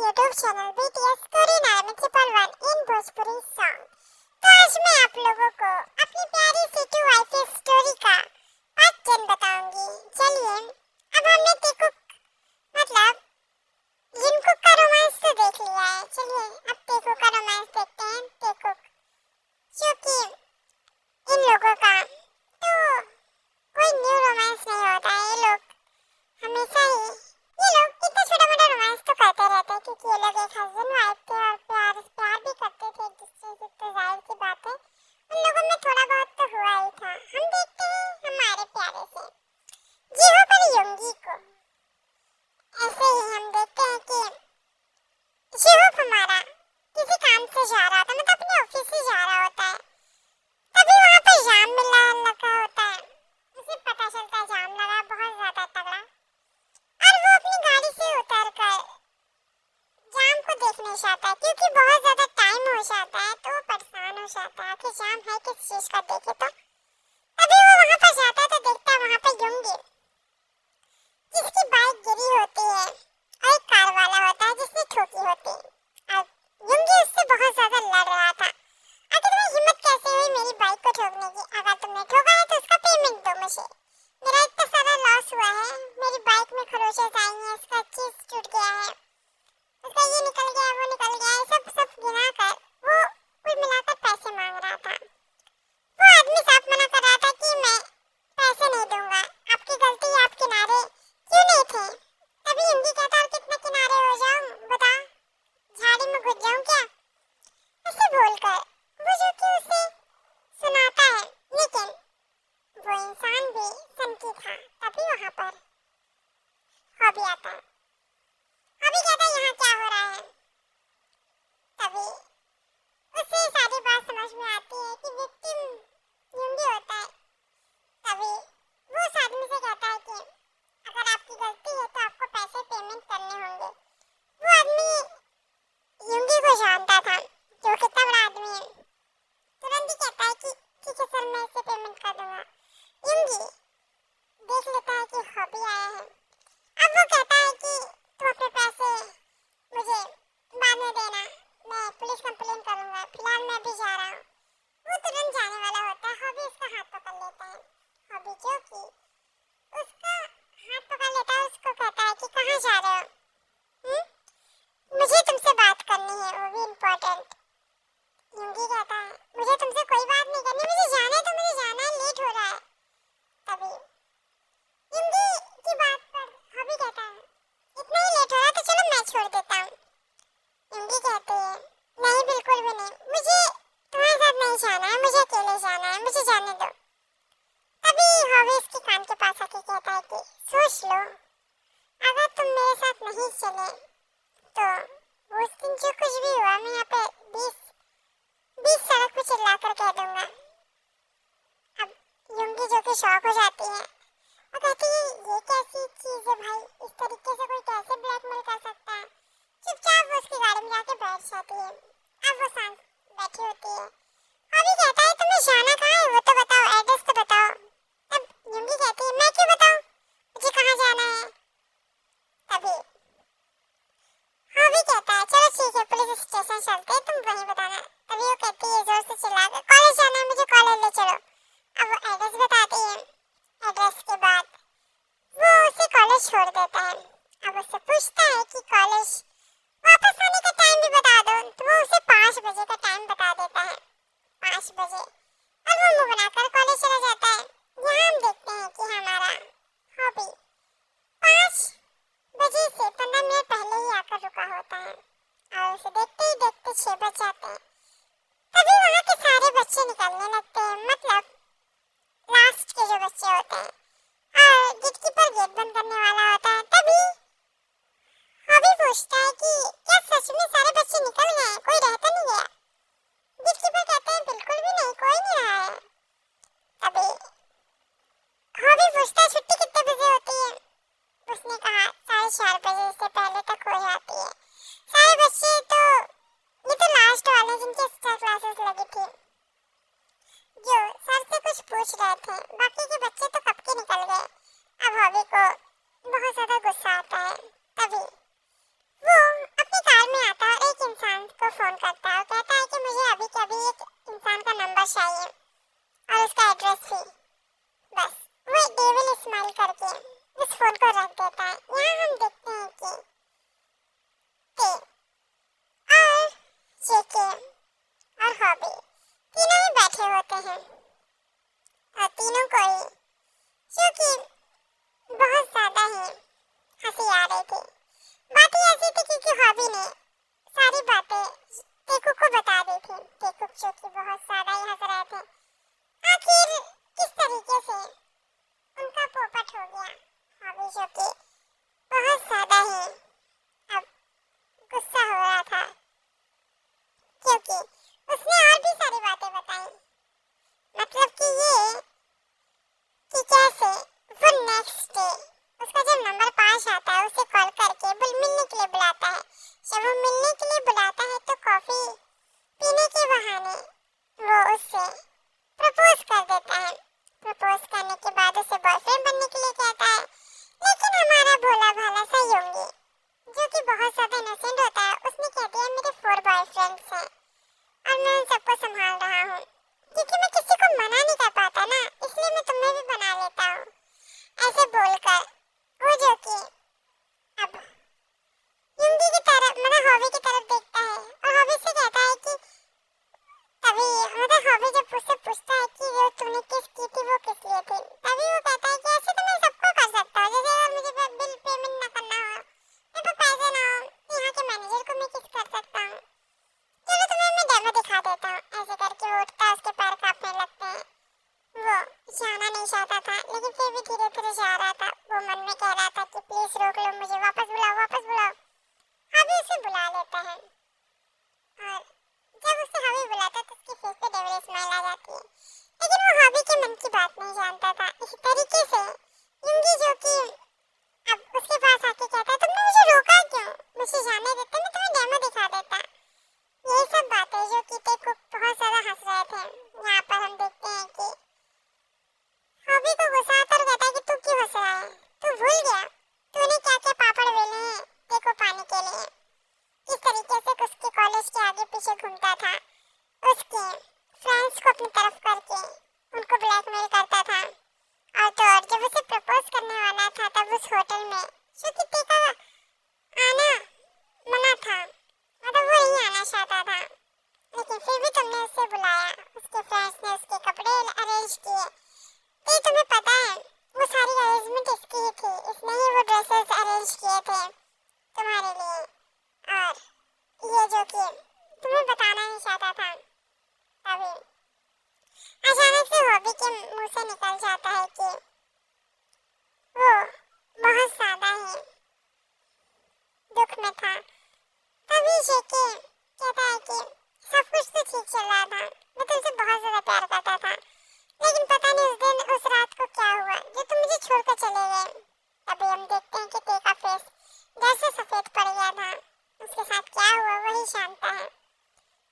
YouTube channel BTS story नाम one in Bhojpuri song. तो आज मैं आप लोगों को अपनी प्यारी सी टू वाइफ स्टोरी का पार्ट 10 बताऊंगी। चलिए अब हमने टेकुक मतलब जिनकुक का रोमांस तो देख लिया है, चलिए अब टेकुक का रोमांस देखते हैं। टेकुक जो कि इन लोगों का तो कोई न्यू रोमांस नहीं होता है। ये लोग हमेशा ही ये लोग इतना छोटा मोटा रोमांस तो करते रहते हैं, क्योंकि ये लोग एक हस्बैंड वाइफ थे और प्यार भी करते थे एक दूसरे से, तो जाहिर सी बात है उन लोगों में थोड़ा बहुत तो हुआ ही था। हम देखते हैं हमारे प्यारे से जीहो पर योंगी को। ऐसे ही हम देखते हैं कि जीहो हमारा किसी काम से जा रहा था, मतलब अपने ऑफिस से जा रहा होता है, तभी वहाँ पर जाम मिलने लगा होता है। उसे पता चलता है जाम लगा बहुत ज्यादा तगड़ा, और वो अपनी गाड़ी से उतर कर जाम को देखने जाता है, क्योंकि बहुत ज्यादा टाइम हो जाता है तो वो परेशान हो जाता है कि जाम है किस चीज का देखे। तो तभी वो वहां पर जाता है तो देखता है वहां पर योंगी जिसकी बाइक गिरी होती है और एक कार वाला होता है जिसने ठोकी होती है। और योंगी उससे बहुत ज्यादा लड़ रहा था, आखिर तुम्हें हिम्मत कैसे हुई मेरी बाइक को ठोकने की? अगर तुमने ठोका है तो उसका पेमेंट दो मुझे, मेरा इतना सारा लॉस हुआ है, मेरी बाइक में खरोंचेस आई हैं, इसका चीज टूट गया है, उसका ये निकल गया वो निकल गया है, सब गिना कर वो कुल मिलाकर पैसे मांग रहा था। वो आदमी साफ मना कर रहा था कि मैं पैसे नहीं दूंगा, आपकी गलती है, आप किनारे क्यों नहीं थे? तभी हिंदी कहता है कितने किनारे हो जाऊं बता, झाड़ी में घुस जाऊं क्या? ऐसे बोलकर वो जो कि उसे सुनाता है, लेकिन वो इंसान भी सनकी था। तभी वहां पर हॉबी आता है। हॉबी कहता है यहाँ क्या हो रहा है? तभी उसे सारी बात समझ में आती है कि विक्टिम योंगी होता है। तभी वो उस आदमी से कहता है कि अगर आपकी गलती है तो आपको पैसे पेमेंट करने होंगे। वो आदमी योंगी को जानता था जो कितना बड़ा आदमी है, तुरंत ही कहता है कि ठीक है सर, मैं इसे पेमेंट कर दूंगा। योंगी देख लेता है कि हॉबी आया है। अब वो कहता है कि तुम अपने पैसे मुझे बाद में देना, मैं पुलिस कंप्लेन करूंगा, फिलहाल मैं अभी जा रहा हूँ। वो तुरंत जाने वाला होता है। हॉबी उसका हाथ पकड़ लेता है। हॉबी जो कि उसका हाथ पकड़ लेता है, उसको कहता है कि कहाँ जा रहे हो? मुझे तुमसे बात करनी है, वो भी इम्पोर्टेंट। योंगी कहता है मुझे तुमसे कोई बात नहीं करनी, मुझे जाना है तो मुझे जाना है, लेट हो रहा है। तभी योंगी की बात पर हॉबी कहता है इतना ही लेट हो रहा है तो चलो मैं छोड़ देता हूँ। योंगी कहती है नहीं, बिल्कुल भी नहीं, मुझे तुम्हारे साथ नहीं जाना है, मुझे अकेले जाना है, मुझे जाने दो। तभी हॉबी उसके कान के पास आके कहता है कि सोच लो, अगर तुम मेरे साथ नहीं चले तो उस दिन जो कुछ भी हुआ मैं यहाँ पे 20 सड़क पे चिल्ला कर कह दूंगा। अब योंगी जो कि शॉक हो जाती है और कहती है ये कैसी चीज है भाई, इस तरीके से कोई कैसे ब्लैकमेल कर सकता है? चुपचाप वो उसकी गाड़ी में जाके बैठ जाती है। अब वो शांत बैठी होती है। अभी कहता है तुम्हें जाना कहाँ है वो तो बताओ, एड्रेस तो बताओ। तब योंगी कहती है मैं क्यों बताऊं मुझे कहाँ जाना है? तभी हॉबी कहता है चलो ठीक है, पुलिस स्टेशन चलते हैं, तुम वहीं बताना। तभी वो कहती है जोर से चिल्लाकर कॉलेज जाना है, मुझे कॉलेज ले चलो। अब वो एड्रेस बताती है। एड्रेस के बाद वो उसे कॉलेज छोड़ देता है। अब उससे पूछता है कि कॉलेज वापस आने का टाइम भी बता दो, तो वो उसे 5 बजे का टाइम बता देता है। 5 बजे और वो मुंह बनाकर कॉलेज चला जाता है। यहाँ हम देखते हैं कि हमारा हॉबी 5 बजे से 15 मिनट पहले ही आकर रुका होता है और उसे देखते ही देखते 6 बज जाते हैं। तभी वहाँ के सारे बच्चे निकलने लगते हैं, मतलब लास्ट के जो बच्चे होते हैं, और गेटकीपर गेट बंद करने वाला होता है। तभी हॉबी पूछता है कि क्या सच में सारे बच्चे निकल गए हैं, कोई रहता नहीं गया? गेटकीपर कहते हैं बिल्कुल भी नहीं, कोई नहीं रहा है। तभी हॉबी पूछता है छुट्टी कितने बजे होती है? उसने कहा 4:30 बजे से पहले तक हो जाती है। सारे बच्चे तो ये तो लास्ट वाले जिनकी एक्स्ट्रा क्लासेस लगी थी जो सर से कुछ पूछ रहे थे, बाकी के बच्चे तो कब के निकल गए। अब हॉबी को बहुत ज्यादा गुस्सा आता है। तभी वो अपने जेके कार में आता है और एक इंसान को फोन करता है और कहता है कि मुझे अभी के अभी एक इंसान का नंबर चाहिए और उसका एड्रेस भी। बस वो डेविल स्माइल करके उस फोन को रख देता है। यहाँ हम देखते हैं कि के और जेके और हॉबी तीनों ही बैठे होते हैं और तीनों को ही जो कि बहुत ज्यादा ही हंसी आ रही थी। बात ही ऐसी थी क्योंकि हॉबी ने सारी बातें टेकू को बता दी थी। टेकू जो कि बहुत ज्यादा ही हंस रहे थे। आखिर किस तरीके से उनका पोपट हो गया। हॉबी जो कि बहुत ज्यादा ही अब गुस्सा हो रहा था क्योंकि उसने और भी सारी बातें बताई। मतलब कि ये कि कैसे वो नेक्स्ट डे उसका जब नंबर पास आता है उसे कॉल करके मिलने के लिए बुलाता है। जब वो मिलने के लिए बुलाता है तो कॉफी पीने के बहाने वो उससे प्रपोज कर देता है। प्रपोज करने के बाद उसे बॉयफ्रेंड बनने के लिए कहता है। लेकिन हमारा भोला भाला सहयोगी जो कि बहुत ज्यादा इनोसेंट होता है उसने कह दिया मेरे 4 बॉयफ्रेंड्स हैं और मैं उन सबको संभाल रहा हूँ क्योंकि मैं किसी को मना नहीं कर पाता ना, इसलिए मैं तुम्हें भी बना लेता हूँ। ऐसे बोलकर वो जो कि अब युंगी की तरफ मतलब हॉबी की तरफ देखता है और हॉबी से कहता है कि तभी मतलब हॉबी जब उससे पूछता है कि वो तूने किस की थी वो किस लिए थी, तभी वो कहता है कि ऐसे तो मैं सबको कर सकता हूँ। जैसे अगर मुझे बिल पेमेंट ना करना हो, मेरे पास पैसे ना हो, यहाँ के मैनेजर को मैं किस कर सकता हूँ। चलो तुम्हें मैं डेमो दिखा देता हूँ। ऐसे करके वो उठता है, उसके पैर कांपने लगते हैं। वो जाना नहीं चाहता था लेकिन फिर भी धीरे धीरे जा रहा था। वो मन में कह रहा था कि प्लीज रोक लो मुझे, वापस बुलाओ वापस बुलाओ। हबी उसे बुला लेता है और जब उसे हबी बुलाता है तो उसके फेस पे डेविल स्माइल आ जाती है। लेकिन वो हबी के मन की बात नहीं जानता था। इसी तरीके से युंगी जो कि अब उसके पास आके कहता है तुमने मुझे रोका क्यों, मुझे जाने देते, मैं तुम्हें डेमो दिखा देता। यही सब बातें जो कि टेकू बहुत ज्यादा हंस रहे थे। यहाँ पर हम देखते हैं कि हॉबी को गुस्सा आता और कहता है कि तू क्यों हंस रहा है, तू भूल गया तूने क्या क्या पापड़ बेले हैं देखो पानी के लिए। किस तरीके से उसके कॉलेज के आगे पीछे घूमता था, उसके फ्रेंड्स को अपनी तरफ करके उनको ब्लैकमेल करता था। और तो और जब उसे प्रपोज करने वाला था तब उस होटल में जो कि टेका आना मना था, मतलब वो नहीं आना चाहता था, लेकिन फिर भी तुमने उसे बुलाया। उसके फ्रेंड्स ने उसके कपड़े अरेंज किए। तो तुम्हें पता है वो सारी अरेंजमेंट इसकी ही थी, इसने ही वो ड्रेसेस अरेंज किए थे तुम्हारे लिए। और ये जो कि तुम्हें बताना नहीं चाहता था। तभी अचानक से हॉबी के मुंह से निकल जाता है कि वो बहुत ज्यादा ही दुख में था। तभी जेके कहता है कि सब कुछ तो ठीक चल रहा था, मैं तुमसे बहुत ज्यादा प्यार करता था, लेकिन पता नहीं उस दिन उस रात को क्या हुआ जो तुम मुझे छोड़कर चले गए। तभी हम देखते हैं कि ते का फेस जैसे सफेद पड़ गया था। उसके साथ क्या हुआ वही जानता है।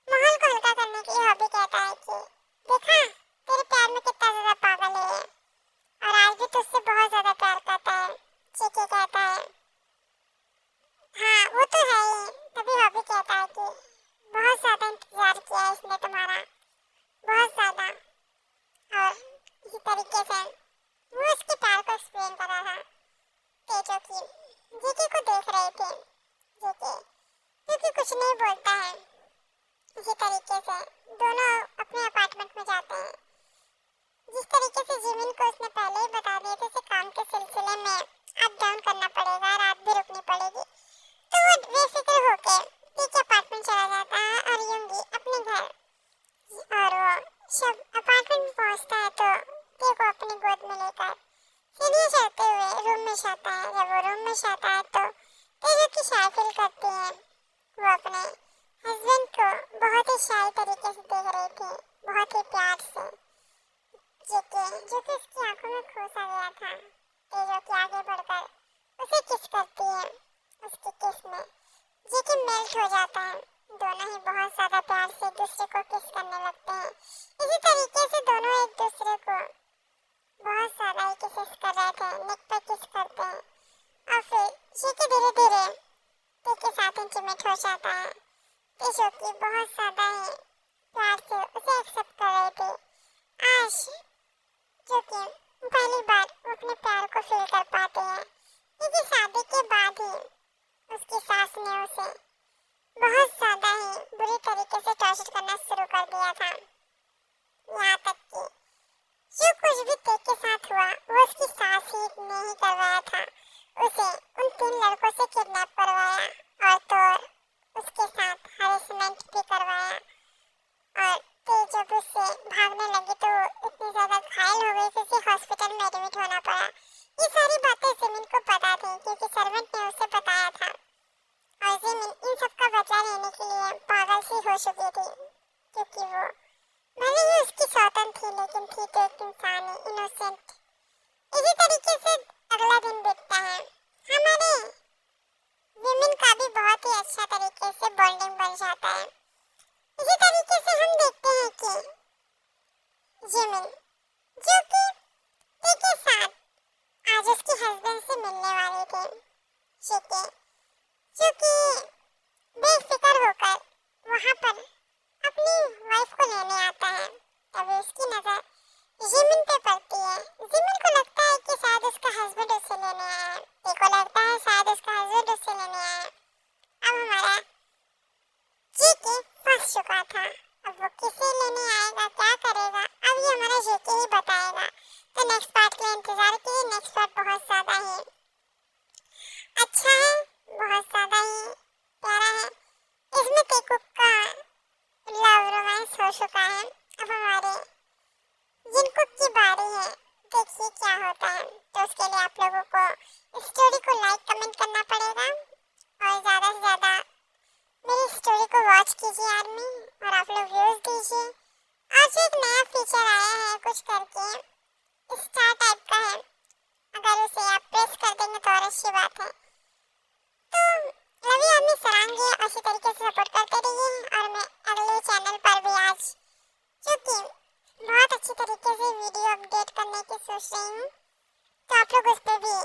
माहौल को हल्का करने के लिए हॉबी कहता है कि देखा तेरे प्यार में कितना ज्यादा पागल है और आज भी तुझसे बहुत ज्यादा प्यार करता है। जेके कहता है हाँ वो तो है ही। तभी हॉबी कहता है कि बहुत ज्यादा इंतजार किया है इसने तुम्हारा, बहुत ज्यादा। और इसी तरीके से वो उसके प्यार को एक्सप्लेन कर रहा था। तेजो की जेके को देख रहे थे। जेके क्योंकि कुछ नहीं बोलता है। इसी तरीके से दोनों अपने अपार्टमेंट में जाते हैं। जिस तरीके से जिमिन को उसने पहले ही बता दिया था उसे काम के सिलसिले में अप डाउन करना पड़ेगा, रात भी रुकनी पड़ेगी, तो वो बेफिक्र होकर टी के अपार्टमेंट चला जाता है और युंगी अपने घर। और वो जब अपार्टमेंट में पहुंचता है तो टी को अपनी गोद में लेकर सीढ़ियां चढ़ते हुए रूम में जाता है। जब वो रूम में जाता है तो तेजो की शाय फील करती है। वो अपने हस्बैंड को बहुत ही शाय तरीके से देख रही थी, बहुत ही प्यार से। जेके जो कि उसकी आंखों में खो सा गया था। तेजो की आगे बढ़कर उसे किस करती है। उसकी किस में जेके मेल्ट हो जाता है। दोनों ही बहुत ज्यादा प्यार से एक दूसरे को किस करने लगते हैं। इसी तरीके से दोनों एक दूसरे को बहुत ज्यादा ही किस कर रहे थे, नेक पे किस करते हैं। और फिर जेके धीरे धीरे टी के साथ इंटीमेट हो जोश आता है कि शोकी बहुत ज्यादा ही प्यार से उसे एक्सेप्ट कर रहे थे। आज जो कि पहली बार वो अपने प्यार को फील कर पाते हैं, क्योंकि शादी के बाद ही उसकी सास ने उसे बहुत ज्यादा ही बुरी तरीके से टॉर्चर करना शुरू कर दिया था। यहाँ तक कि जो कुछ भी तेज के साथ हुआ वो उसकी सास ही ने ही करवाया था। उसे उन 3 लड़कों से किडनैप करवाया और तो और उसके साथ हरेसमेंट भी करवाया। और तेज जब उससे भागने लगी तो इतनी ज्यादा घायल हो गई कि उसे हॉस्पिटल में एडमिट होना पड़ा। ये सारी बातें जिमिन को पता थी क्योंकि सर्वेंट ने उसे बताया था। और जिमिन इन सब का बदला लेने के लिए पागल सी हो चुकी थी, क्योंकि वो भले ही उसकी सौतन थी लेकिन थी तो एक इंसान ही, इनोसेंट। इसी तरीके से अगला दिन बीतता है। हमारे जिमिन का भी बहुत ही अच्छा तरीके से बॉन्डिंग बन जाता है। इसी तरीके से हम देखते हैं कि जिमिन जो कि टी के साथ आज उसके हस्बैंड से मिलने वाले थे, ठीक है, जो कि बेफिक्र होकर वहां पर अपनी वाइफ को लेने आता है। तभी उसकी नजर जिमिन पे पड़ती है। जिमिन को लगता है कि शायद उसका हस्बैंड उसे लेने आया है। टी को लगता है शायद उसका हस्बैंड उसे लेने आया है। अब हमारा जीके फंस चुका था। अब वो किसे लेने आएगा, क्या करेगा, अब ये हमारा जीके ही बताएगा। तो नेक्स्ट पार्ट के लिए इंतजार कीजिए। नेक्स्ट पार्ट बहुत ज्यादा ही अच्छा है, बहुत ज्यादा ही प्यारा है। इसमें टेकुक का लव रोमांस हो चुका है। अब हमारे जिनकुक की बारी है, देखिए क्या होता है। तो उसके लिए आप लोगों को स्टोरी को लाइक कमेंट करना पड़ेगा और ज्यादा से ज्यादा मेरी स्टोरी को वॉच कीजिए आदमी, और आप लोग व्यूज दीजिए। आज एक नया फीचर आया है कुछ करके स्टार टाइप का है, अगर उसे आप प्रेस कर देंगे तो और अच्छी बात है। तो रवि आदमी सरांगे, अच्छी तरीके से सपोर्ट करते रहिए। और मैं अगले चैनल पर भी आज जो कि बहुत अच्छी तरीके से वीडियो अपडेट करने की सोच रही हूँ, तो आप लोग उस पर भी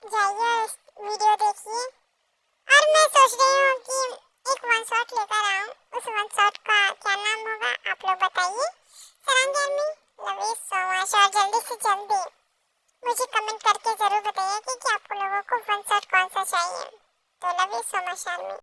जाइए और वीडियो देखिए। और मैं सोच रही हूँ कि एक वन शॉट लेकर आऊँ। उस वन शॉट का क्या नाम होगा आप लोग बताइए। सरांगे आदमी लव यू सो मच, और जल्दी से जल्दी मुझे कमेंट करके जरूर बताइए कि आपको लोगों को वन शॉट कौन सा चाहिए। तो लव यू सो मच आदमी।